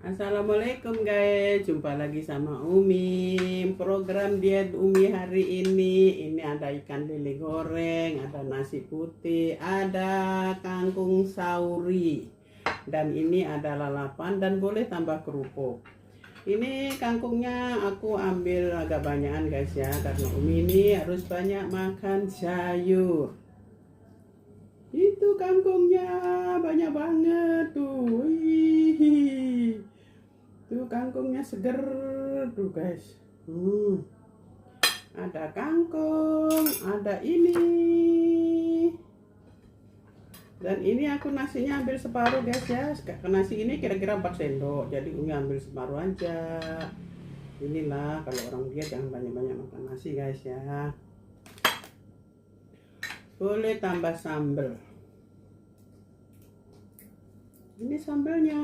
Assalamualaikum guys, jumpa lagi sama Umi. Program diet Umi hari ini ada ikan lele goreng, ada nasi putih, ada kangkung sauri, dan ini ada lalapan dan boleh tambah kerupuk. Ini kangkungnya aku ambil agak banyakan guys ya, karena Umi ini harus banyak makan sayur. Itu kangkungnya banyak banget tuh. Wih. Tuh kangkungnya seger tuh guys. Ada kangkung, ada ini. Dan ini aku nasinya ambil separuh guys ya. Nasi ini kira-kira 4 sendok. Jadi Umi ambil separuh aja. Inilah kalau orang diet jangan banyak-banyak makan nasi guys ya. Boleh tambah sambal. Ini sambelnya.